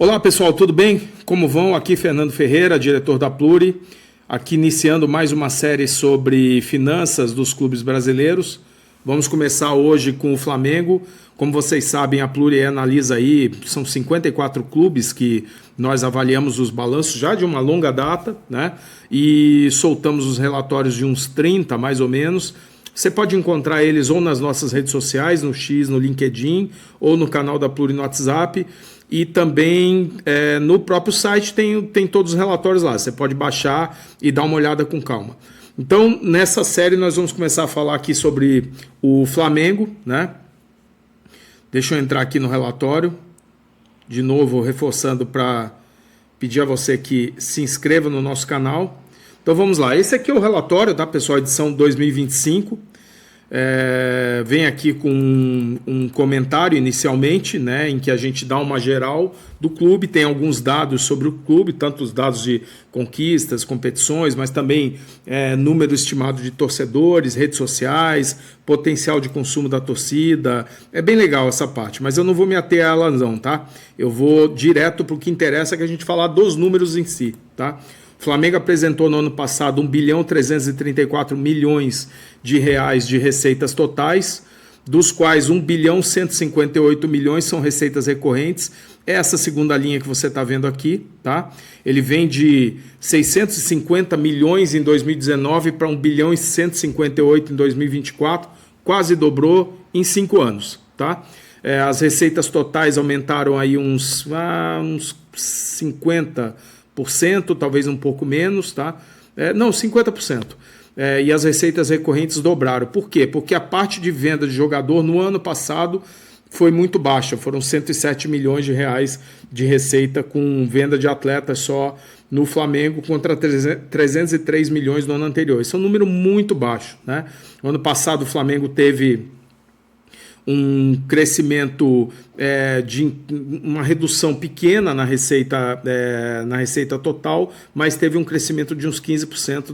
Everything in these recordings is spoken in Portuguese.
Olá pessoal, tudo bem? Como vão? Aqui Fernando Ferreira, diretor da Pluri, aqui iniciando mais uma série sobre finanças dos clubes brasileiros. Vamos começar hoje com o Flamengo. Como vocês sabem, a Pluri analisa aí, são 54 clubes que nós avaliamos os balanços já de uma longa data, né? E soltamos os relatórios de uns 30 mais ou menos. Você pode encontrar eles ou nas nossas redes sociais, no X, no LinkedIn, ou no canal da Pluri no WhatsApp. E também no próprio site tem todos os relatórios lá. Você pode baixar e dar uma olhada com calma. Então, nessa série, nós vamos começar a falar aqui sobre o Flamengo, né? Deixa eu entrar aqui no relatório. De novo, reforçando para pedir a você que se inscreva no nosso canal. Então, vamos lá. Esse aqui é o relatório, tá, pessoal? Edição 2025. Vem aqui com um comentário inicialmente, né, em que a gente dá uma geral do clube, tem alguns dados sobre o clube, tanto os dados de conquistas, competições, mas também número estimado de torcedores, redes sociais, potencial de consumo da torcida. É bem legal essa parte, mas eu não vou me ater a ela não, tá? Eu vou direto para o que interessa, que a gente falar dos números em si, tá? O Flamengo apresentou no ano passado 1.334 bilhões de reais de receitas totais, dos quais 1.158 bilhões são receitas recorrentes. Essa segunda linha que você está vendo aqui, tá? Ele vem de 650 milhões em 2019 para 1.158 em 2024, quase dobrou em 5 anos, tá? As receitas totais aumentaram aí uns 50%, talvez um pouco menos, tá? Não, 50%. E as receitas recorrentes dobraram. Por quê? Porque a parte de venda de jogador no ano passado foi muito baixa. Foram 107 milhões de reais de receita com venda de atletas só no Flamengo contra 303 milhões no ano anterior. Isso é um número muito baixo, né? No ano passado o Flamengo teve um crescimento de uma redução pequena na receita total, mas teve um crescimento de uns 15%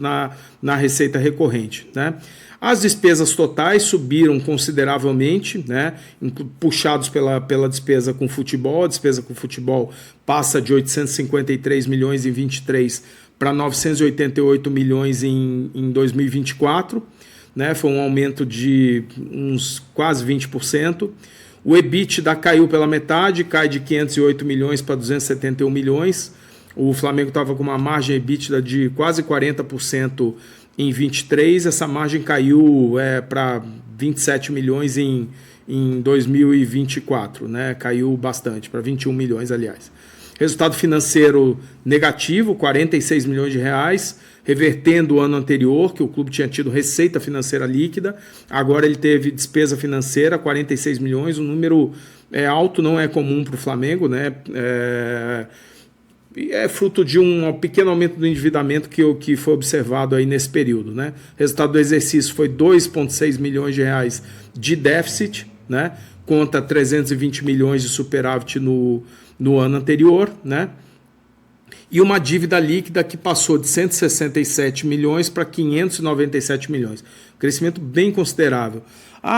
na receita recorrente, né? As despesas totais subiram consideravelmente, né? Puxados pela despesa com futebol. A despesa com futebol passa de 853 milhões em 23 para 988 milhões em 2024. Né, foi um aumento de uns quase 20%. O EBITDA caiu pela metade, cai de 508 milhões para 271 milhões. O Flamengo estava com uma margem EBITDA de quase 40% em 23. Essa margem caiu para 27 milhões em 2024. Né, caiu bastante, para 21 milhões, aliás. Resultado financeiro negativo, 46 milhões de reais, revertendo o ano anterior, que o clube tinha tido receita financeira líquida. Agora ele teve despesa financeira, 46 milhões, um número alto, não é comum para o Flamengo, né? É fruto de um pequeno aumento do endividamento que foi observado aí nesse período, né? Resultado do exercício foi 2,6 milhões de reais de déficit, né? Conta 320 milhões de superávit no ano anterior, né? E uma dívida líquida que passou de 167 milhões para 597 milhões. Crescimento bem considerável.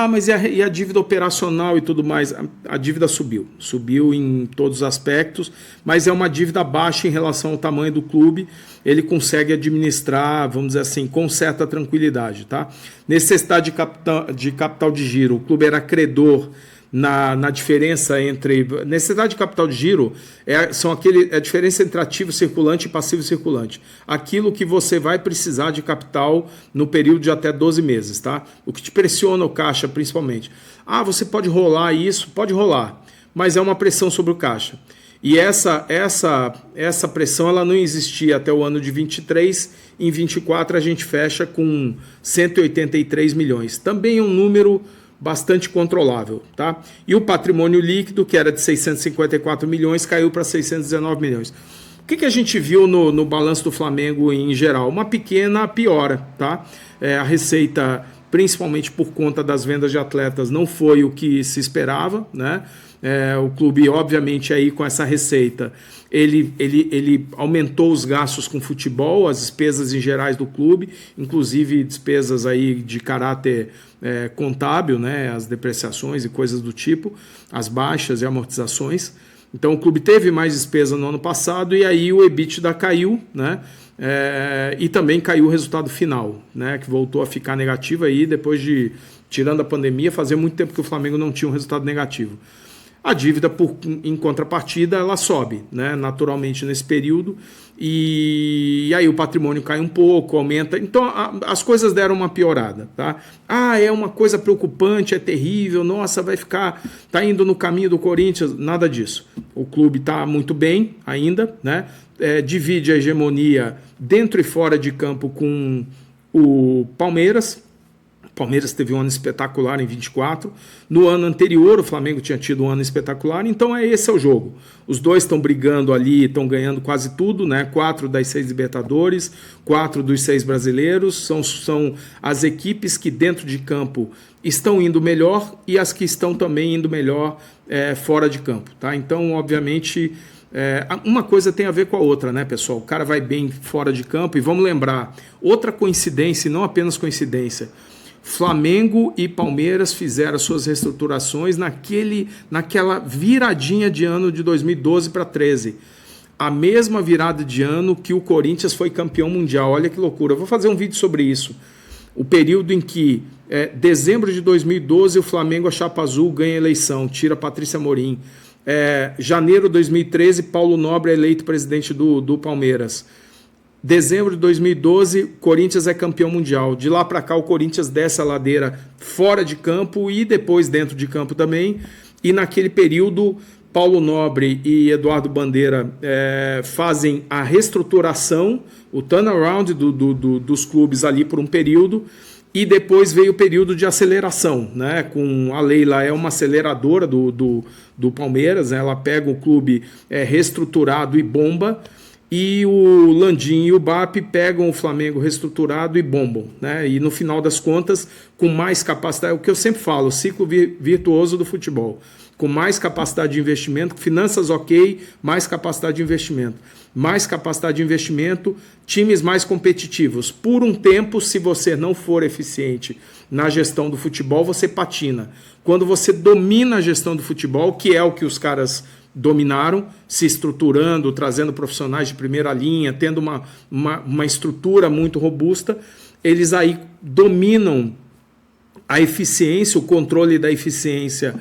Mas e a dívida operacional e tudo mais? A dívida subiu em todos os aspectos, mas é uma dívida baixa em relação ao tamanho do clube. Ele consegue administrar, vamos dizer assim, com certa tranquilidade, tá? Necessidade de capital de giro. O clube era credor na diferença entre... Necessidade de capital de giro é a diferença entre ativo circulante e passivo circulante. Aquilo que você vai precisar de capital no período de até 12 meses, tá? O que te pressiona o caixa, principalmente. Você pode rolar isso? Pode rolar, mas é uma pressão sobre o caixa. E essa pressão ela não existia até o ano de 23. Em 24 a gente fecha com 183 milhões. Também é um número bastante controlável, tá? E o patrimônio líquido, que era de 654 milhões, caiu para 619 milhões. O que a gente viu no balanço do Flamengo em geral? Uma pequena piora, tá? A receita, principalmente por conta das vendas de atletas, não foi o que se esperava, né? O clube, obviamente, aí com essa receita, ele aumentou os gastos com futebol, as despesas em gerais do clube, inclusive despesas aí de caráter contábil, né, as depreciações e coisas do tipo, as baixas e amortizações, Então o clube teve mais despesa no ano passado e aí o EBITDA caiu, né? E também caiu o resultado final, né? Que voltou a ficar negativo aí depois de, tirando a pandemia, fazia muito tempo que o Flamengo não tinha um resultado negativo. A dívida, em contrapartida, ela sobe, né, naturalmente nesse período, e aí o patrimônio cai um pouco, aumenta. Então as coisas deram uma piorada. Tá? É uma coisa preocupante, é terrível, nossa, tá indo no caminho do Corinthians, nada disso. O clube está muito bem ainda, né? Divide a hegemonia dentro e fora de campo com o Palmeiras. O Palmeiras teve um ano espetacular em 24. No ano anterior, o Flamengo tinha tido um ano espetacular. Então, esse é o jogo. Os dois estão brigando ali, estão ganhando quase tudo, né? 4 das 6 Libertadores, 4 dos 6 brasileiros. São as equipes que dentro de campo estão indo melhor e as que estão também indo melhor fora de campo. Tá? Então, obviamente, uma coisa tem a ver com a outra, né, pessoal? O cara vai bem fora de campo. E vamos lembrar, outra coincidência, e não apenas coincidência, Flamengo e Palmeiras fizeram suas reestruturações naquela viradinha de ano de 2012 para 2013. A mesma virada de ano que o Corinthians foi campeão mundial. Olha que loucura. Eu vou fazer um vídeo sobre isso. O período em que, dezembro de 2012, o Flamengo, a Chapa Azul, ganha a eleição, tira Patrícia Amorim. Janeiro de 2013, Paulo Nobre é eleito presidente do Palmeiras. Dezembro de 2012, Corinthians é campeão mundial. De lá para cá, o Corinthians desce a ladeira fora de campo e depois dentro de campo também. E naquele período, Paulo Nobre e Eduardo Bandeira fazem a reestruturação, o turnaround dos clubes ali por um período. E depois veio o período de aceleração, né? Com a Leila é uma aceleradora do Palmeiras, né? Ela pega o clube reestruturado e bomba. E o Landim e o BAP pegam o Flamengo reestruturado e bombam, né? E no final das contas, com mais capacidade, o que eu sempre falo, o ciclo virtuoso do futebol, com mais capacidade de investimento, finanças ok, mais capacidade de investimento. Mais capacidade de investimento, times mais competitivos. Por um tempo, se você não for eficiente na gestão do futebol, você patina. Quando você domina a gestão do futebol, que é o que os caras dominaram, se estruturando, trazendo profissionais de primeira linha, tendo uma estrutura muito robusta, eles aí dominam a eficiência, o controle da eficiência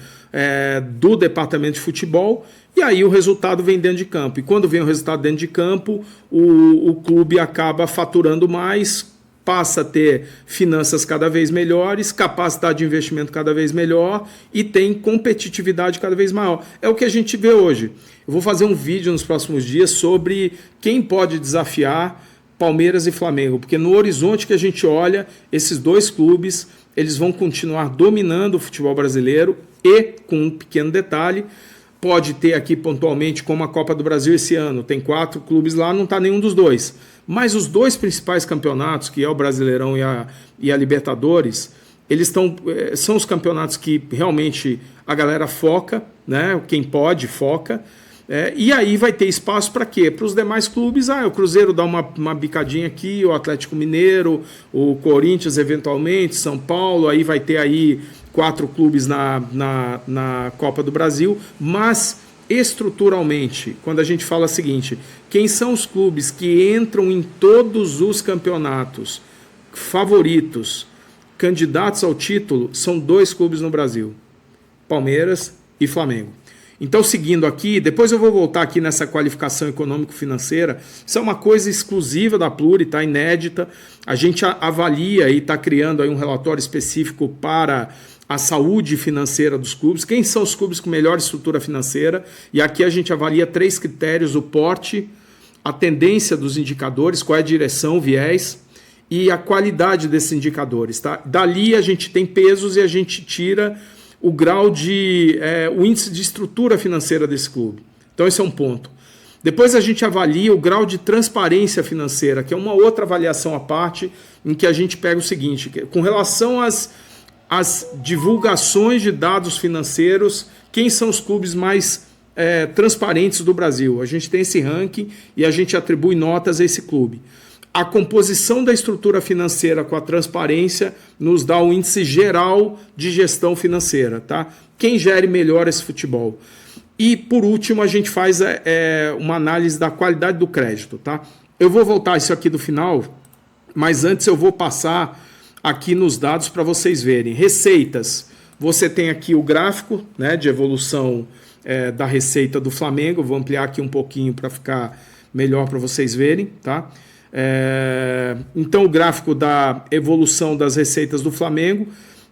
do departamento de futebol, e aí o resultado vem dentro de campo. E quando vem o resultado dentro de campo, o clube acaba faturando mais, passa a ter finanças cada vez melhores, capacidade de investimento cada vez melhor e tem competitividade cada vez maior. É o que a gente vê hoje. Eu vou fazer um vídeo nos próximos dias sobre quem pode desafiar Palmeiras e Flamengo, porque no horizonte que a gente olha, esses dois clubes, eles vão continuar dominando o futebol brasileiro e, com um pequeno detalhe, pode ter aqui pontualmente como a Copa do Brasil esse ano, tem 4 clubes lá, não está nenhum dos dois. Mas os dois principais campeonatos, que é o Brasileirão e a Libertadores, eles são os campeonatos que realmente a galera foca, né? Quem pode, foca. E aí vai ter espaço para quê? Para os demais clubes, o Cruzeiro dá uma bicadinha aqui, o Atlético Mineiro, o Corinthians eventualmente, São Paulo, aí vai ter aí 4 clubes na Copa do Brasil, mas estruturalmente, quando a gente fala o seguinte, quem são os clubes que entram em todos os campeonatos favoritos, candidatos ao título, são 2 clubes no Brasil, Palmeiras e Flamengo. Então, seguindo aqui, depois eu vou voltar aqui nessa qualificação econômico-financeira, isso é uma coisa exclusiva da Pluri, tá? Inédita, a gente avalia e está criando aí um relatório específico para a saúde financeira dos clubes, quem são os clubes com melhor estrutura financeira, e aqui a gente avalia 3 critérios, o porte, a tendência dos indicadores, qual é a direção, o viés, e a qualidade desses indicadores. Tá? Dali a gente tem pesos e a gente tira o grau o índice de estrutura financeira desse clube. Então esse é um ponto. Depois a gente avalia o grau de transparência financeira, que é uma outra avaliação à parte, em que a gente pega o seguinte, com relação às divulgações de dados financeiros, quem são os clubes mais transparentes do Brasil? A gente tem esse ranking e a gente atribui notas a esse clube. A composição da estrutura financeira com a transparência nos dá o índice geral de gestão financeira. Tá? Quem gere melhor esse futebol? E, por último, a gente faz uma análise da qualidade do crédito. Tá? Eu vou voltar isso aqui do final, mas antes eu vou passar aqui nos dados para vocês verem. Receitas, você tem aqui o gráfico, né, de evolução da receita do Flamengo. Vou ampliar aqui um pouquinho para ficar melhor para vocês verem. Tá? Então, o gráfico da evolução das receitas do Flamengo,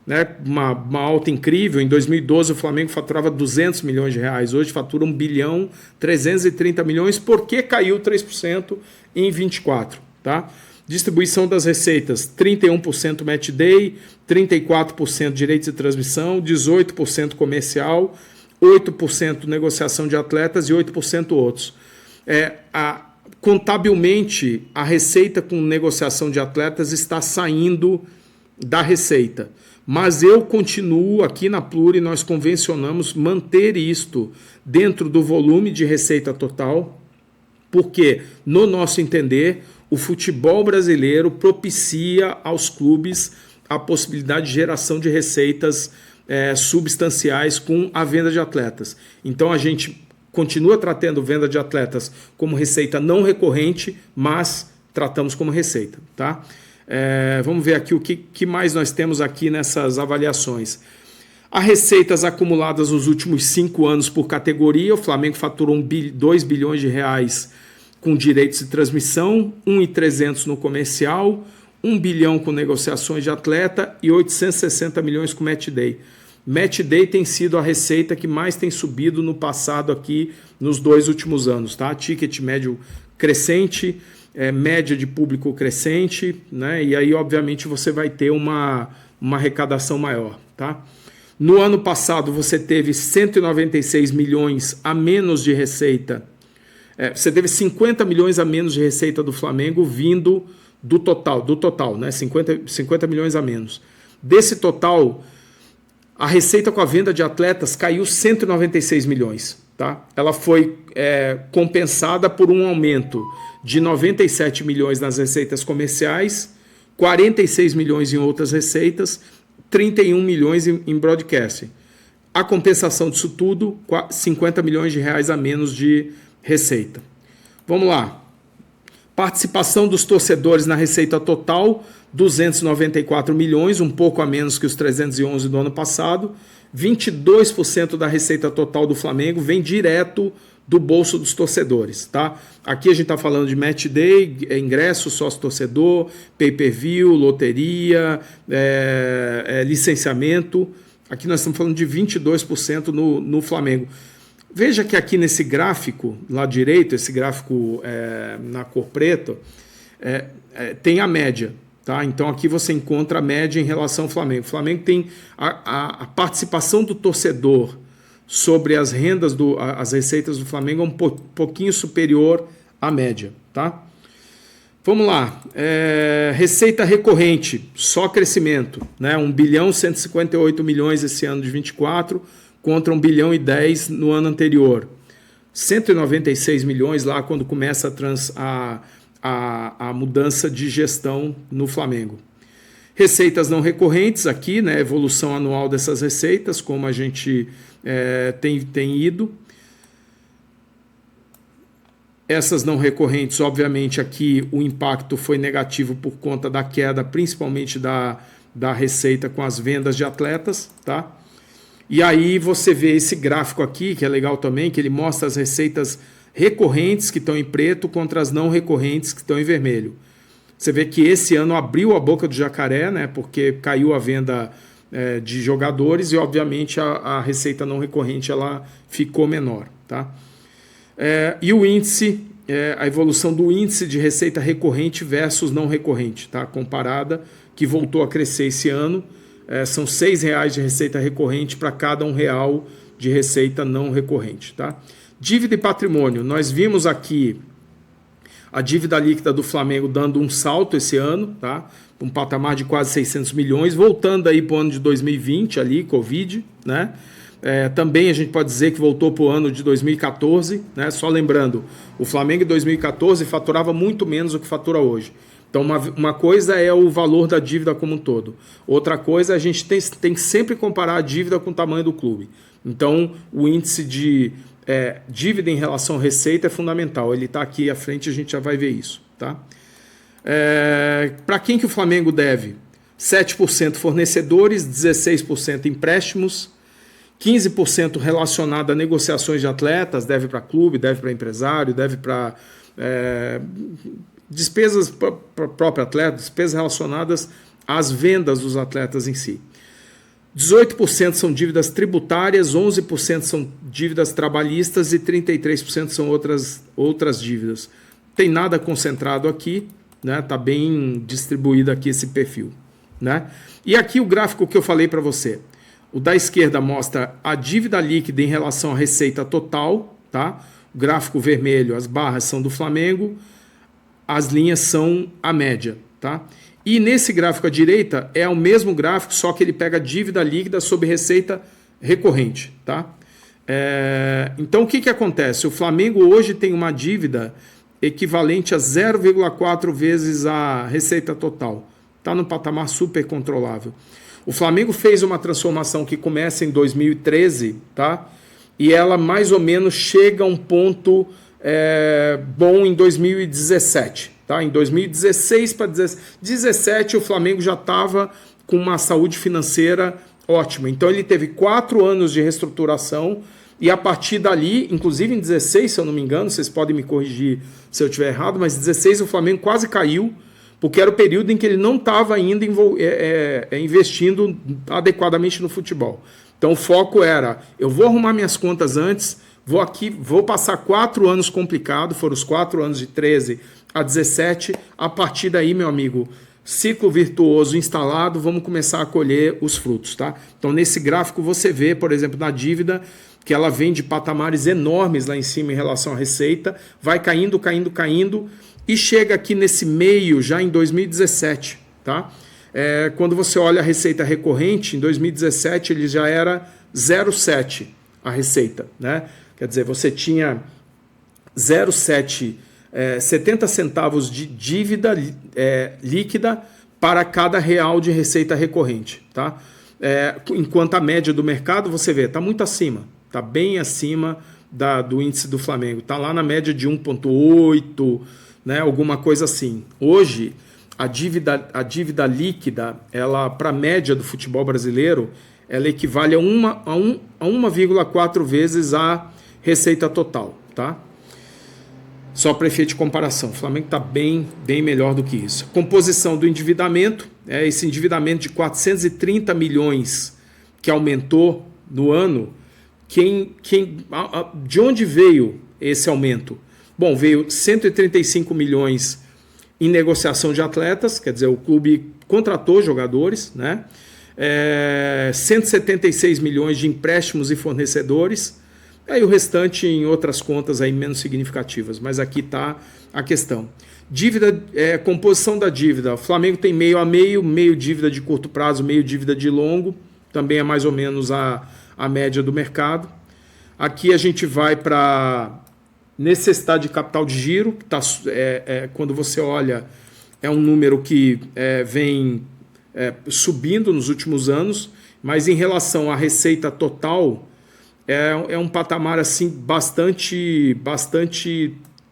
né, uma alta incrível. Em 2012 o Flamengo faturava 200 milhões de reais, hoje fatura 1 bilhão 330 milhões, porque caiu 3% em 24, tá? Distribuição das receitas, 31% match day, 34% direitos de transmissão, 18% comercial, 8% negociação de atletas e 8% outros. Contabilmente, a receita com negociação de atletas está saindo da receita. Mas eu continuo aqui na Pluri, nós convencionamos manter isto dentro do volume de receita total, porque, no nosso entender, o futebol brasileiro propicia aos clubes a possibilidade de geração de receitas substanciais com a venda de atletas. Então a gente continua tratando venda de atletas como receita não recorrente, mas tratamos como receita, tá? Vamos ver aqui o que mais nós temos aqui nessas avaliações. As receitas acumuladas nos últimos 5 anos por categoria, o Flamengo faturou 2 bilhões de reais com direitos de transmissão, 1.300 no comercial, 1 bilhão com negociações de atleta e 860 milhões com match day. Match day tem sido a receita que mais tem subido no passado aqui nos 2 últimos anos, tá? Ticket médio crescente, média de público crescente, né? E aí, obviamente, você vai ter uma arrecadação maior, tá? No ano passado, você teve 196 milhões a menos de receita. Você teve 50 milhões a menos de receita do Flamengo vindo do total, né? 50 milhões a menos. Desse total, a receita com a venda de atletas caiu 196 milhões. Tá? Ela foi compensada por um aumento de 97 milhões nas receitas comerciais, 46 milhões em outras receitas, 31 milhões em broadcasting. A compensação disso tudo, 50 milhões de reais a menos de receita. Vamos lá. Participação dos torcedores na receita total, 294 milhões, um pouco a menos que os 311 do ano passado. 22% da receita total do Flamengo vem direto do bolso dos torcedores, tá? Aqui a gente está falando de match day, ingresso, sócio-torcedor, pay-per-view, loteria, licenciamento. Aqui nós estamos falando de 22% no Flamengo. Veja que aqui nesse gráfico, lá direito, esse gráfico na cor preta, tem a média. Tá? Então aqui você encontra a média em relação ao Flamengo. O Flamengo tem a participação do torcedor sobre as rendas, as receitas do Flamengo é um pouquinho superior à média. Tá? Vamos lá. Receita recorrente, só crescimento. Né? 1 bilhão 158 milhões esse ano de 24 contra 1 bilhão e 10 no ano anterior. 196 milhões lá quando começa a mudança de gestão no Flamengo. Receitas não recorrentes aqui, né, evolução anual dessas receitas, como a gente tem ido. Essas não recorrentes, obviamente, aqui o impacto foi negativo por conta da queda, principalmente da receita com as vendas de atletas, tá? E aí você vê esse gráfico aqui, que é legal também, que ele mostra as receitas recorrentes que estão em preto contra as não recorrentes que estão em vermelho. Você vê que esse ano abriu a boca do jacaré, né, porque caiu a venda de jogadores e, obviamente, a receita não recorrente ela ficou menor. Tá? E o índice, a evolução do índice de receita recorrente versus não recorrente, tá? Comparada, que voltou a crescer esse ano. São R$ 6,00 de receita recorrente para cada R$ 1,00 de receita não recorrente. Tá? Dívida e patrimônio. Nós vimos aqui a dívida líquida do Flamengo dando um salto esse ano, tá? Um patamar de quase 600 milhões, voltando aí para o ano de 2020, ali, Covid, né? Também a gente pode dizer que voltou para o ano de 2014, né? Só lembrando, o Flamengo em 2014 faturava muito menos do que fatura hoje. Então, uma coisa é o valor da dívida como um todo. Outra coisa, a gente tem que sempre comparar a dívida com o tamanho do clube. Então, o índice de dívida em relação à receita é fundamental. Ele está aqui à frente, a gente já vai ver isso. Tá? Para quem que o Flamengo deve? 7% fornecedores, 16% empréstimos, 15% relacionado a negociações de atletas, deve para clube, deve para empresário, deve para despesas para o próprio atleta, despesas relacionadas às vendas dos atletas em si. 18% são dívidas tributárias, 11% são dívidas trabalhistas e 33% são outras dívidas. Tem nada concentrado aqui, né? Tá bem distribuído aqui esse perfil, né? E aqui o gráfico que eu falei para você. O da esquerda mostra a dívida líquida em relação à receita total, tá? O gráfico vermelho, as barras são do Flamengo, as linhas são a média, tá? E nesse gráfico à direita é o mesmo gráfico, só que ele pega dívida líquida sobre receita recorrente, tá? Então o que acontece? O Flamengo hoje tem uma dívida equivalente a 0,4 vezes a receita total. Está num patamar super controlável. O Flamengo fez uma transformação que começa em 2013, tá? E ela mais ou menos chega a um ponto bom em 2017. Tá? Em 2016 para 2017 o Flamengo já estava com uma saúde financeira ótima. Então ele teve 4 anos de reestruturação e a partir dali, inclusive em 16, se eu não me engano, vocês podem me corrigir se eu estiver errado, mas em 16 o Flamengo quase caiu, porque era o período em que ele não estava ainda investindo adequadamente no futebol. Então o foco era, eu vou arrumar minhas contas antes, vou passar 4 anos complicados, foram os 4 anos de 13 a 17, a partir daí, meu amigo, ciclo virtuoso instalado, vamos começar a colher os frutos, tá? Então nesse gráfico você vê, por exemplo, na dívida, que ela vem de patamares enormes lá em cima em relação à receita, vai caindo, caindo, caindo, e chega aqui nesse meio já em 2017, tá? Quando você olha a receita recorrente, em 2017 ele já era 0,7 a receita, né? Quer dizer, você tinha 0,7, 70 centavos de dívida líquida para cada real de receita recorrente, tá? Enquanto a média do mercado, você vê, está muito acima, está bem acima do índice do Flamengo, está lá na média de 1,8, né, alguma coisa assim. Hoje, a dívida líquida, ela para a média do futebol brasileiro, ela equivale a 1,4 vezes a receita total, tá? Só para efeito de comparação, o Flamengo está bem melhor do que isso. Composição do endividamento, esse endividamento de 430 milhões que aumentou no ano, de onde veio esse aumento? Bom, veio 135 milhões em negociação de atletas, quer dizer, o clube contratou jogadores, né? 176 milhões de empréstimos e fornecedores, aí o restante em outras contas aí menos significativas, mas aqui está a questão. Dívida, composição da dívida, o Flamengo tem meio a meio dívida de curto prazo, meio dívida de longo, também é mais ou menos a média do mercado. Aqui a gente vai para necessidade de capital de giro, que tá, quando você olha, é um número que vem subindo nos últimos anos, mas em relação à receita total, é um patamar assim bastante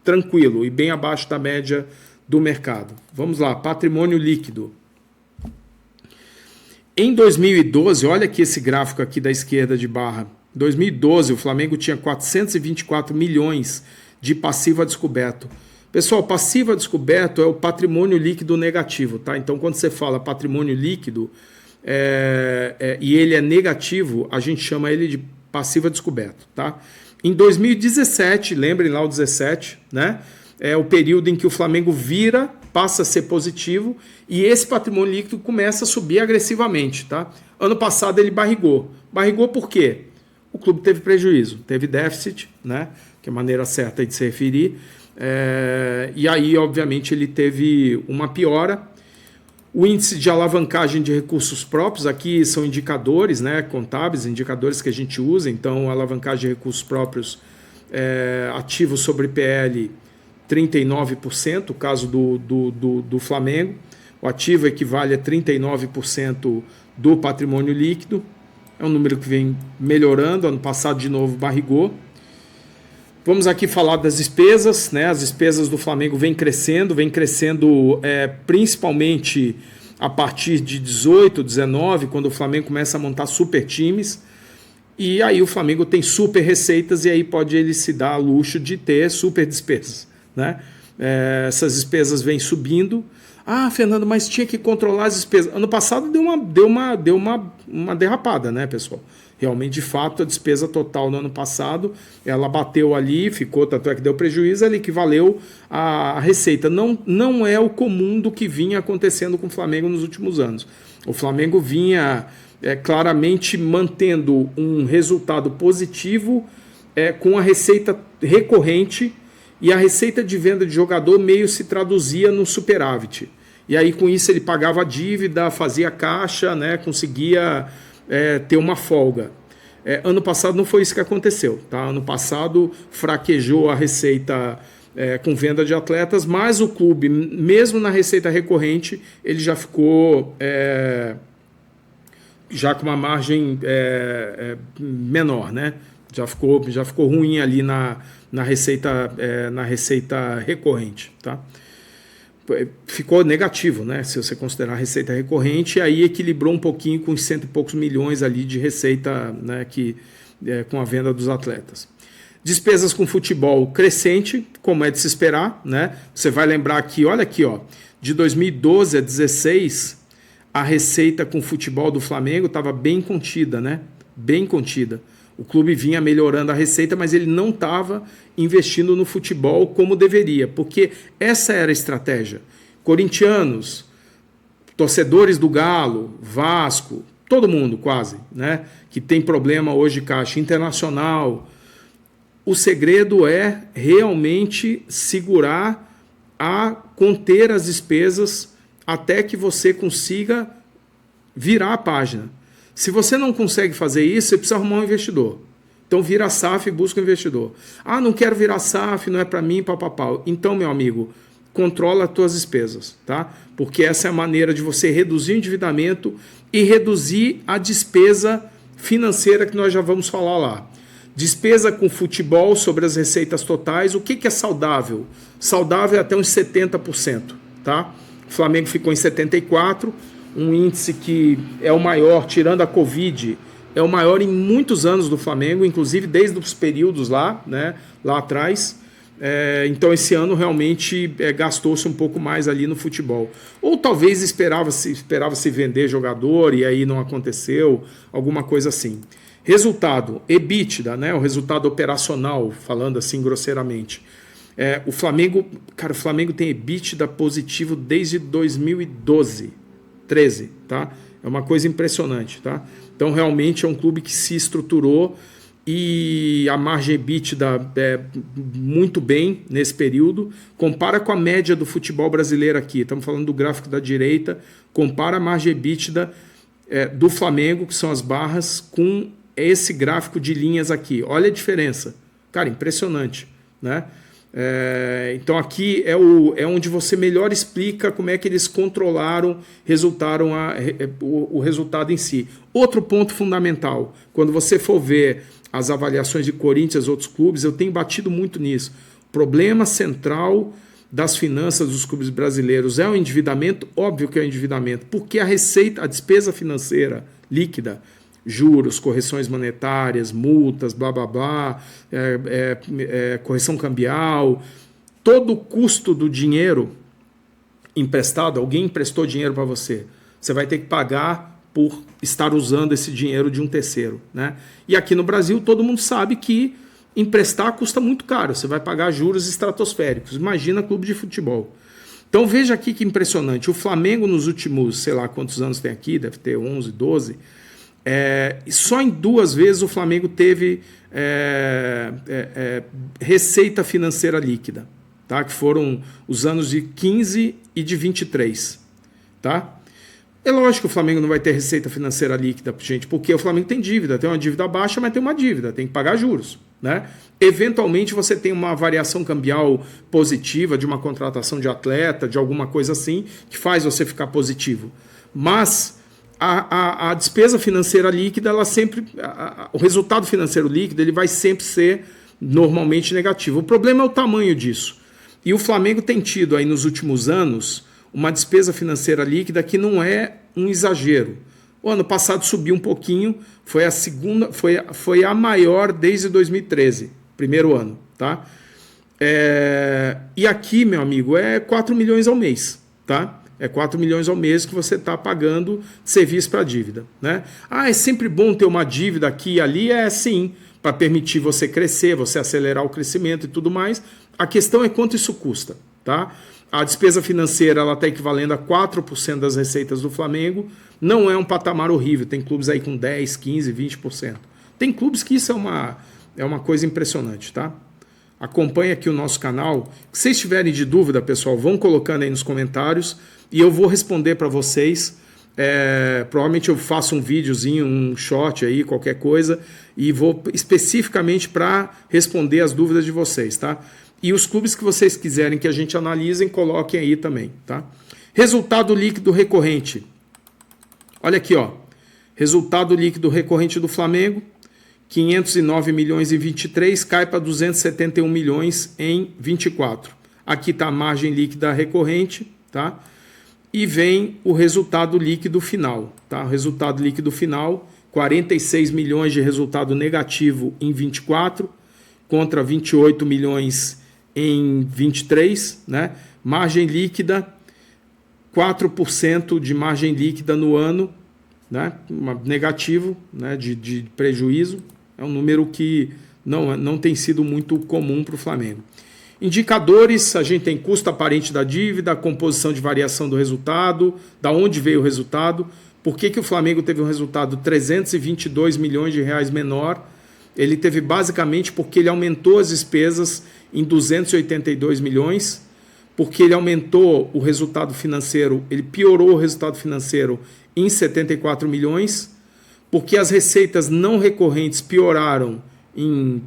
tranquilo e bem abaixo da média do mercado. Vamos lá, patrimônio líquido. Em 2012, olha aqui esse gráfico aqui da esquerda de barra. Em 2012, o Flamengo tinha 424 milhões de passivo a descoberto. Pessoal, passivo a descoberto é o patrimônio líquido negativo, tá? Então, quando você fala patrimônio líquido e ele é negativo, a gente chama ele de passivo a descoberto, tá? Em 2017, lembrem lá o 17, né? É o período em que o Flamengo passa a ser positivo e esse patrimônio líquido começa a subir agressivamente, tá? Ano passado ele barrigou. Barrigou por quê? O clube teve prejuízo, teve déficit, né? Que é a maneira certa de se referir. E aí, obviamente, ele teve uma piora. O índice de alavancagem de recursos próprios, aqui são indicadores, né, contábeis, indicadores que a gente usa. Então, alavancagem de recursos próprios, ativo sobre PL, 39%, o caso do Flamengo. O ativo equivale a 39% do patrimônio líquido. é um número que vem melhorando, ano passado de novo barrigou. Vamos aqui falar das despesas, né? As despesas do Flamengo vem crescendo principalmente a partir de 18, 19, quando o Flamengo começa a montar super times, e aí o Flamengo tem super receitas e aí pode ele se dar a luxo de ter super despesas, né? Essas despesas vêm subindo. Ah, Fernando, mas tinha que controlar as despesas. Ano passado deu uma derrapada, né, pessoal? Realmente, de fato, a despesa total no ano passado, ela bateu ali, ficou, tanto é que deu prejuízo, ela equivaleu à receita. Não é o comum do que vinha acontecendo com o Flamengo nos últimos anos. O Flamengo vinha claramente mantendo um resultado positivo com a receita recorrente, e a receita de venda de jogador meio se traduzia no superávit. E aí, com isso, ele pagava a dívida, fazia caixa, né, conseguia ter uma folga. Ano passado não foi isso que aconteceu. Tá? Ano passado fraquejou a receita com venda de atletas, mas o clube, mesmo na receita recorrente, ele já ficou já com uma margem menor, né? Já ficou ruim ali na receita recorrente, tá? Ficou negativo, né? Se você considerar a receita recorrente, aí equilibrou um pouquinho com os 100 e poucos milhões ali de receita, né, com a venda dos atletas. Despesas com futebol crescente, como é de se esperar, né? Você vai lembrar aqui, olha aqui, ó, de 2012 a 2016, a receita com futebol do Flamengo estava bem contida, né? Bem contida. O clube vinha melhorando a receita, mas ele não estava investindo no futebol como deveria, porque essa era a estratégia. Corintianos, torcedores do Galo, Vasco, todo mundo quase, né, que tem problema hoje de caixa, Internacional. O segredo é realmente segurar conter as despesas até que você consiga virar a página. Se você não consegue fazer isso, você precisa arrumar um investidor. Então vira SAF e busca um investidor. Ah, não quero virar SAF, não é para mim, papapá. Então, meu amigo, controla as tuas despesas, tá? Porque essa é a maneira de você reduzir o endividamento e reduzir a despesa financeira que nós já vamos falar lá. Despesa com futebol sobre as receitas totais. O que é saudável? Saudável é até uns 70%, tá? O Flamengo ficou em 74%. Um índice que é o maior, tirando a Covid, é o maior em muitos anos do Flamengo, inclusive desde os períodos lá, né, lá atrás. Então esse ano realmente gastou-se um pouco mais ali no futebol. Ou talvez esperava-se vender jogador e aí não aconteceu, alguma coisa assim. Resultado, EBITDA, né, o resultado operacional, falando assim grosseiramente. O Flamengo tem EBITDA positivo desde 2012. 13, tá? É uma coisa impressionante, tá? Então realmente é um clube que se estruturou e a margem EBITDA muito bem nesse período. Compara com a média do futebol brasileiro aqui, estamos falando do gráfico da direita, compara a margem EBITDA do Flamengo, que são as barras, com esse gráfico de linhas aqui. Olha a diferença. Cara, impressionante, né? Então aqui é onde você melhor explica como é que eles controlaram o resultado em si. Outro ponto fundamental, quando você for ver as avaliações de Corinthians e outros clubes, eu tenho batido muito nisso. O problema central das finanças dos clubes brasileiros é o endividamento, óbvio que é o endividamento, porque a despesa financeira líquida, juros, correções monetárias, multas, blá, blá, blá, correção cambial, todo o custo do dinheiro emprestado, alguém emprestou dinheiro para você, você vai ter que pagar por estar usando esse dinheiro de um terceiro, né? E aqui no Brasil todo mundo sabe que emprestar custa muito caro, você vai pagar juros estratosféricos, imagina clube de futebol. Então veja aqui que impressionante, o Flamengo nos últimos, sei lá quantos anos tem aqui, deve ter 11, 12, só em 2 vezes o Flamengo teve receita financeira líquida, tá? Que foram os anos de 15 e de 23. Tá? É lógico que o Flamengo não vai ter receita financeira líquida, gente, porque o Flamengo tem dívida, tem uma dívida baixa, mas tem uma dívida, tem que pagar juros, né? Eventualmente você tem uma variação cambial positiva de uma contratação de atleta, de alguma coisa assim, que faz você ficar positivo. Mas a despesa financeira líquida, ela sempre, o resultado financeiro líquido, ele vai sempre ser normalmente negativo. O problema é o tamanho disso. E o Flamengo tem tido aí nos últimos anos uma despesa financeira líquida que não é um exagero. O ano passado subiu um pouquinho, foi a maior desde 2013, primeiro ano, tá? E aqui, meu amigo, é 4 milhões ao mês, tá? É 4 milhões ao mês que você está pagando de serviço para dívida, né? É sempre bom ter uma dívida aqui e ali? Sim, para permitir você crescer, você acelerar o crescimento e tudo mais. A questão é quanto isso custa, tá? A despesa financeira está equivalendo a 4% das receitas do Flamengo. Não é um patamar horrível. Tem clubes aí com 10%, 15%, 20%. Tem clubes que isso é uma coisa impressionante, tá? Acompanhe aqui o nosso canal. Se vocês tiverem de dúvida, pessoal, vão colocando aí nos comentários e eu vou responder para vocês. Provavelmente eu faço um videozinho, um short aí, qualquer coisa, e vou especificamente para responder as dúvidas de vocês, tá? E os clubes que vocês quiserem que a gente analise, coloquem aí também, tá? Resultado líquido recorrente. Olha aqui, ó. Resultado líquido recorrente do Flamengo, 509 milhões em 23, cai para 271 milhões em 24. Aqui está a margem líquida recorrente, tá? E vem o resultado líquido final, tá? O resultado líquido final, 46 milhões de resultado negativo em 24, contra 28 milhões em 23, né? Margem líquida, 4% de margem líquida no ano, né? Negativo, né? De prejuízo. É um número que não tem sido muito comum para o Flamengo. Indicadores, a gente tem custo aparente da dívida, composição de variação do resultado, da onde veio o resultado, por que o Flamengo teve um resultado 322 milhões de reais menor. Ele teve basicamente porque ele aumentou as despesas em 282 milhões, porque ele aumentou o resultado financeiro, ele piorou o resultado financeiro em 74 milhões, porque as receitas não recorrentes pioraram em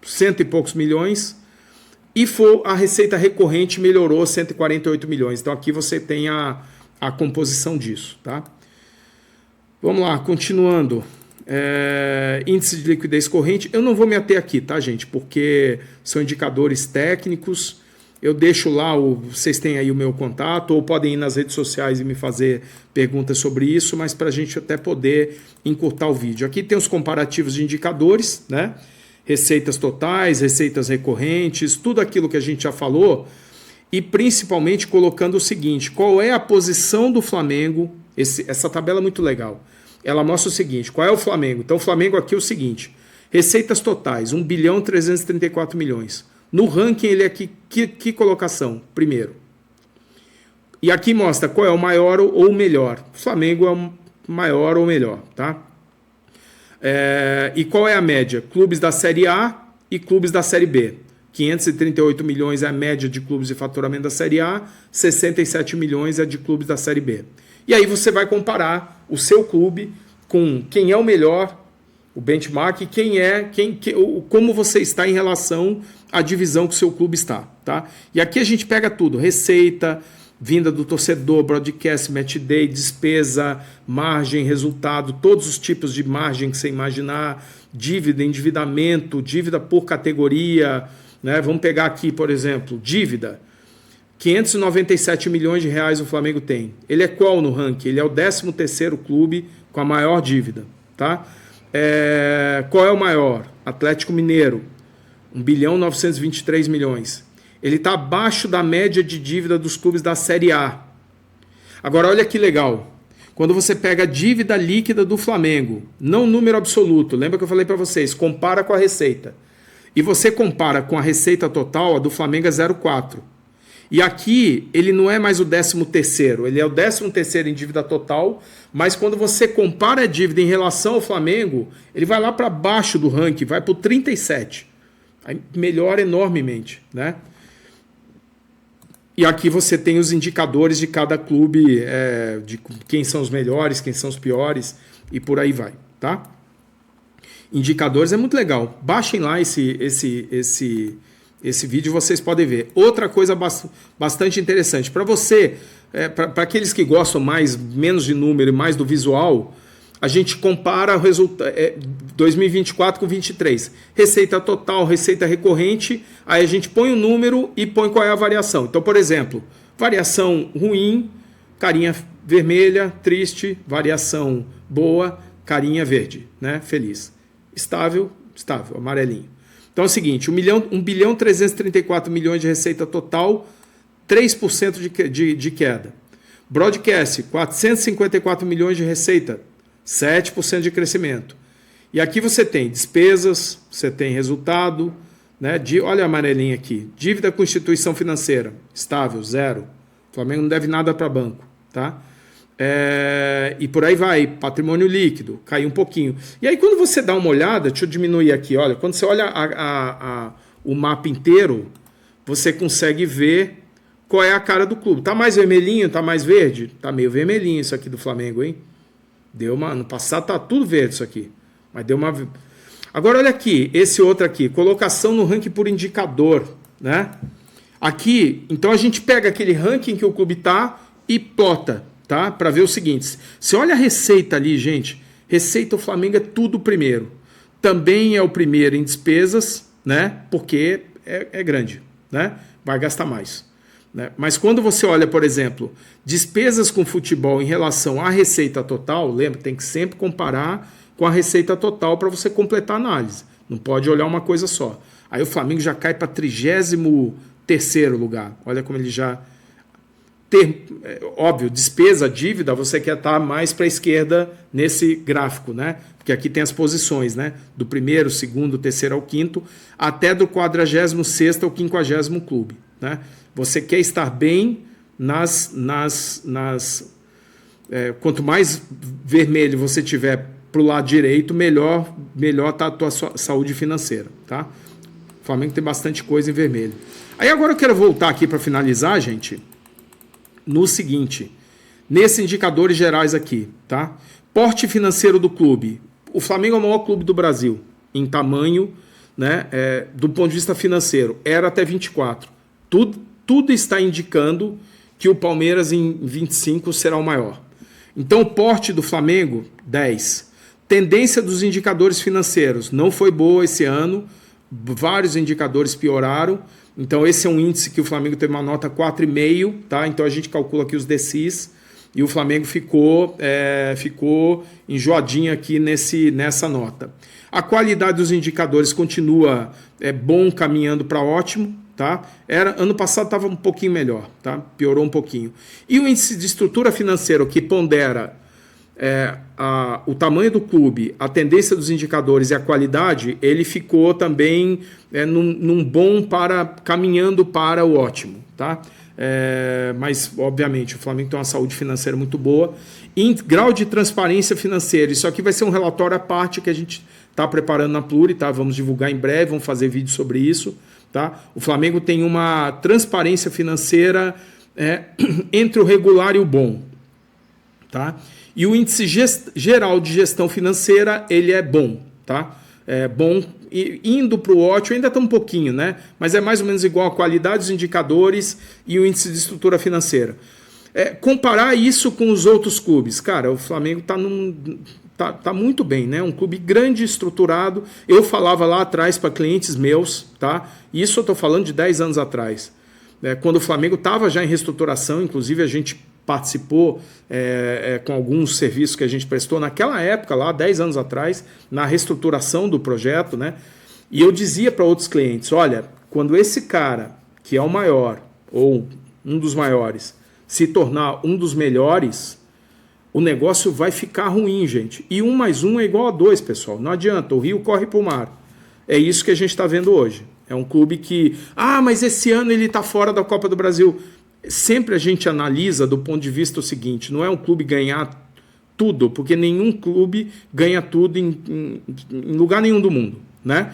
100 e poucos milhões, e a receita recorrente melhorou 148 milhões. Então aqui você tem a composição disso, tá? Vamos lá, continuando. Índice de liquidez corrente, eu não vou me ater aqui, tá, gente? Porque são indicadores técnicos. Eu deixo lá, vocês têm aí o meu contato, ou podem ir nas redes sociais e me fazer perguntas sobre isso, mas para a gente até poder encurtar o vídeo. Aqui tem os comparativos de indicadores, né? Receitas totais, receitas recorrentes, tudo aquilo que a gente já falou, e principalmente colocando o seguinte: qual é a posição do Flamengo? Essa tabela é muito legal. Ela mostra o seguinte: qual é o Flamengo? Então o Flamengo aqui é o seguinte: receitas totais, 1 bilhão 334 milhões. No ranking ele é que colocação? Primeiro. E aqui mostra qual é o maior ou o melhor. O Flamengo é o maior ou melhor, tá? E qual é a média? Clubes da Série A e clubes da Série B. 538 milhões é a média de clubes de faturamento da Série A, 67 milhões é de clubes da Série B. E aí você vai comparar o seu clube com quem é o melhor, o benchmark, como você está em relação à divisão que o seu clube está, tá? E aqui a gente pega tudo: receita, vinda do torcedor, broadcast, match day, despesa, margem, resultado, todos os tipos de margem que você imaginar, dívida, endividamento, dívida por categoria, né? Vamos pegar aqui, por exemplo, dívida. 597 milhões de reais o Flamengo tem. Ele é qual no ranking? Ele é o 13º clube com a maior dívida, tá? Qual é o maior? Atlético Mineiro, 1 bilhão 923 milhões. Ele está abaixo da média de dívida dos clubes da Série A. Agora, olha que legal. Quando você pega a dívida líquida do Flamengo, não número absoluto, lembra que eu falei para vocês, compara com a receita. E você compara com a receita total, a do Flamengo é 0,4. E aqui ele não é mais o 13º, ele é o 13º em dívida total, mas quando você compara a dívida em relação ao Flamengo, ele vai lá para baixo do ranking, vai para o 37. Aí melhora enormemente, né? E aqui você tem os indicadores de cada clube, de quem são os melhores, quem são os piores, e por aí vai, tá? Indicadores é muito legal. Baixem lá esse vídeo, vocês podem ver. Outra coisa bastante interessante, para você para aqueles que gostam menos de número e mais do visual, a gente compara o resultado 2024 com 2023. Receita total, receita recorrente, aí a gente põe o número e põe qual é a variação. Então, por exemplo, variação ruim, carinha vermelha, triste, variação boa, carinha verde, né? Feliz. Estável, amarelinho. Então é o seguinte, 1 bilhão 334 milhões de receita total, 3% de queda. Broadcast, 454 milhões de receita, 7% de crescimento. E aqui você tem despesas, você tem resultado, né? Olha a amarelinha aqui. Dívida com instituição financeira, estável, 0. O Flamengo não deve nada para banco, tá? E por aí vai, patrimônio líquido, caiu um pouquinho. E aí quando você dá uma olhada, deixa eu diminuir aqui, olha, quando você olha o mapa inteiro, você consegue ver qual é a cara do clube. Tá mais vermelhinho, tá mais verde? Tá meio vermelhinho isso aqui do Flamengo, hein? No passado tá tudo verde isso aqui, mas deu uma... Agora olha aqui, esse outro aqui, colocação no ranking por indicador, né? Aqui, então a gente pega aquele ranking que o clube tá e plota, tá? Para ver o seguinte, você olha a receita ali, gente, receita o Flamengo é tudo primeiro. Também é o primeiro em despesas, né? Porque é grande, né? Vai gastar mais. Né? Mas quando você olha, por exemplo, despesas com futebol em relação à receita total, lembra, tem que sempre comparar com a receita total para você completar a análise. Não pode olhar uma coisa só. Aí o Flamengo já cai para 33º lugar. Olha como ele já... Óbvio, despesa, dívida, você quer estar mais para a esquerda nesse gráfico, né? Porque aqui tem as posições, né? Do primeiro, segundo, terceiro ao quinto, até do 46º ao 50º clube, né? Você quer estar bem quanto mais vermelho você tiver para o lado direito, melhor está a tua saúde financeira, tá? O Flamengo tem bastante coisa em vermelho. Aí agora eu quero voltar aqui para finalizar, gente, no seguinte, nesses indicadores gerais aqui, tá? Porte financeiro do clube. O Flamengo é o maior clube do Brasil em tamanho, né? Do ponto de vista financeiro. Era até 24. Tudo está indicando que o Palmeiras em 25 será o maior. Então o porte do Flamengo, 10. Tendência dos indicadores financeiros. Não foi boa esse ano. Vários indicadores pioraram. Então esse é um índice que o Flamengo teve uma nota 4,5, tá? Então a gente calcula aqui os DCIs e o Flamengo ficou enjoadinho aqui nessa nota. A qualidade dos indicadores continua bom, caminhando para ótimo, tá? Ano passado estava um pouquinho melhor, tá? Piorou um pouquinho. E o índice de estrutura financeira, que pondera o tamanho do clube, a tendência dos indicadores e a qualidade, ele ficou também num bom caminhando para o ótimo, tá? Mas obviamente o Flamengo tem uma saúde financeira muito boa. Grau de transparência financeira, isso aqui vai ser um relatório à parte que a gente está preparando na Pluri, tá? Vamos divulgar em breve, vamos fazer vídeo sobre isso, tá? O Flamengo tem uma transparência financeira entre o regular e o bom, tá? E o índice geral de gestão financeira, ele é bom, tá? É bom, indo para o ótimo, ainda está um pouquinho, né? Mas é mais ou menos igual a qualidade dos indicadores e o índice de estrutura financeira. Comparar isso com os outros clubes, cara, o Flamengo tá muito bem, né? Um clube grande, estruturado. Eu falava lá atrás para clientes meus, tá? Isso eu estou falando de 10 anos atrás. Quando o Flamengo estava já em reestruturação, inclusive a gente participou com alguns serviços que a gente prestou naquela época, lá 10 anos atrás, na reestruturação do projeto, né? E eu dizia para outros clientes, olha, quando esse cara, que é o maior, ou um dos maiores, se tornar um dos melhores, o negócio vai ficar ruim, gente. E 1 mais 1 é igual a 2, pessoal. Não adianta, o rio corre para o mar. É isso que a gente está vendo hoje. É um clube que... mas esse ano ele está fora da Copa do Brasil. Sempre a gente analisa do ponto de vista o seguinte, não é um clube ganhar tudo, porque nenhum clube ganha tudo em lugar nenhum do mundo, né?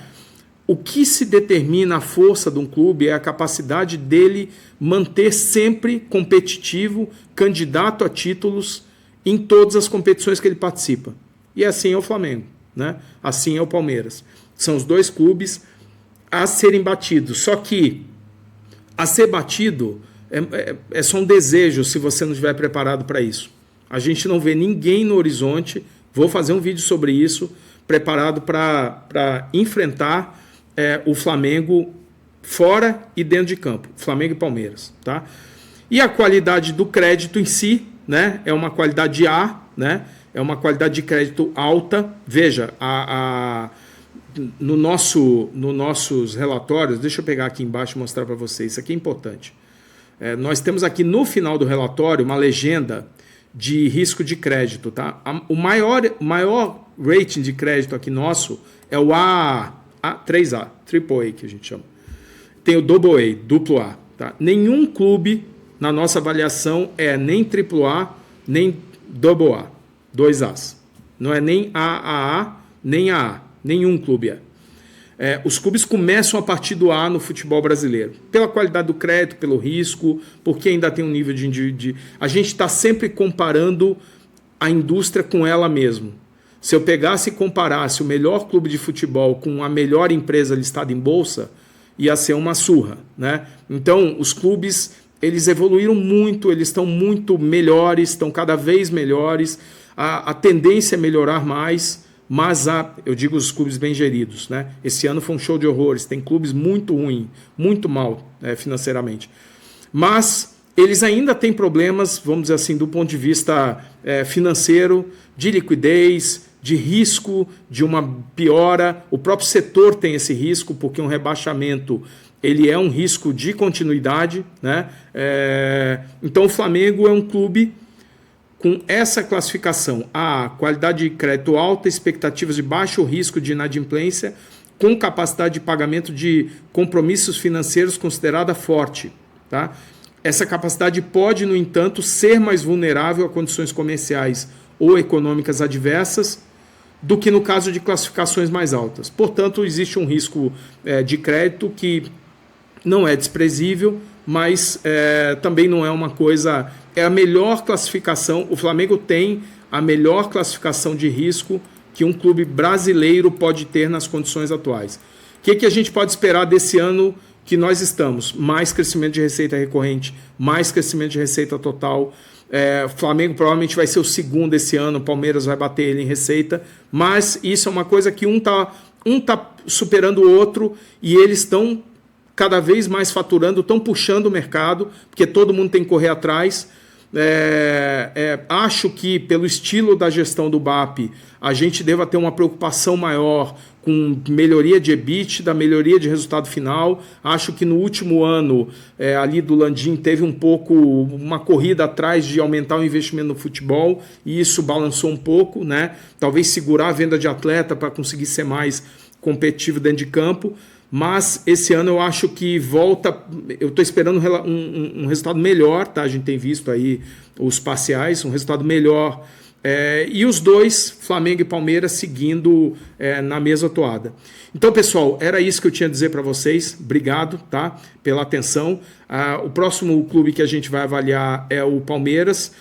O que se determina a força de um clube é a capacidade dele manter sempre competitivo, candidato a títulos em todas as competições que ele participa. E assim é o Flamengo, né? Assim é o Palmeiras. São os dois clubes a serem batidos. Só que a ser batido é só um desejo se você não estiver preparado para isso. A gente não vê ninguém no horizonte, vou fazer um vídeo sobre isso, preparado para enfrentar o Flamengo fora e dentro de campo, Flamengo e Palmeiras, tá? E a qualidade do crédito em si, né, é uma qualidade A, né, é uma qualidade de crédito alta. Veja, nos nossos relatórios, deixa eu pegar aqui embaixo e mostrar para vocês, isso aqui é importante. Nós temos aqui no final do relatório uma legenda de risco de crédito, tá? O maior rating de crédito aqui nosso é o AAA, 3A, AAA que a gente chama. Tem o AA, duplo A, tá? Nenhum clube na nossa avaliação é nem AAA, nem AA, 2As. Não é nem AAA, nem AA. Nenhum clube é. Os clubes começam a partir do A no futebol brasileiro. Pela qualidade do crédito, pelo risco, porque ainda tem um nível de... A gente está sempre comparando a indústria com ela mesma. Se eu pegasse e comparasse o melhor clube de futebol com a melhor empresa listada em bolsa, ia ser uma surra, né? Então, os clubes, eles evoluíram muito, eles estão muito melhores, estão cada vez melhores. A tendência é melhorar mais, mas eu digo os clubes bem geridos, né? Esse ano foi um show de horrores, tem clubes muito ruins, muito mal financeiramente. Mas eles ainda têm problemas, vamos dizer assim, do ponto de vista financeiro, de liquidez, de risco, de uma piora. O próprio setor tem esse risco, porque um rebaixamento ele é um risco de continuidade, né? Então o Flamengo é um clube com essa classificação, a qualidade de crédito alta, expectativas de baixo risco de inadimplência, com capacidade de pagamento de compromissos financeiros considerada forte, tá? Essa capacidade pode, no entanto, ser mais vulnerável a condições comerciais ou econômicas adversas do que no caso de classificações mais altas. Portanto, existe um risco de crédito que não é desprezível, mas também não é uma coisa... É a melhor classificação, o Flamengo tem a melhor classificação de risco que um clube brasileiro pode ter nas condições atuais. O que a gente pode esperar desse ano que nós estamos? Mais crescimento de receita recorrente, mais crescimento de receita total. O Flamengo provavelmente vai ser o segundo esse ano, o Palmeiras vai bater ele em receita, mas isso é uma coisa que um tá superando o outro e eles estão cada vez mais faturando, estão puxando o mercado, porque todo mundo tem que correr atrás. Acho que pelo estilo da gestão do BAP a gente deva ter uma preocupação maior com melhoria de EBITDA, melhoria de resultado final. Acho que no último ano ali do Landim teve uma corrida atrás de aumentar o investimento no futebol e isso balançou um pouco, né? Talvez segurar a venda de atleta para conseguir ser mais competitivo dentro de campo. Mas esse ano eu acho que volta, eu estou esperando um resultado melhor, tá? A gente tem visto aí os parciais, um resultado melhor. E os dois, Flamengo e Palmeiras, seguindo na mesma toada. Então, pessoal, era isso que eu tinha a dizer para vocês. Obrigado, tá, pela atenção. O próximo clube que a gente vai avaliar é o Palmeiras.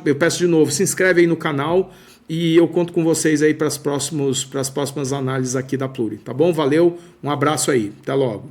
Eu peço de novo, se inscreve aí no canal. E eu conto com vocês aí para as próximas análises aqui da Pluri, tá bom? Valeu, um abraço aí, até logo.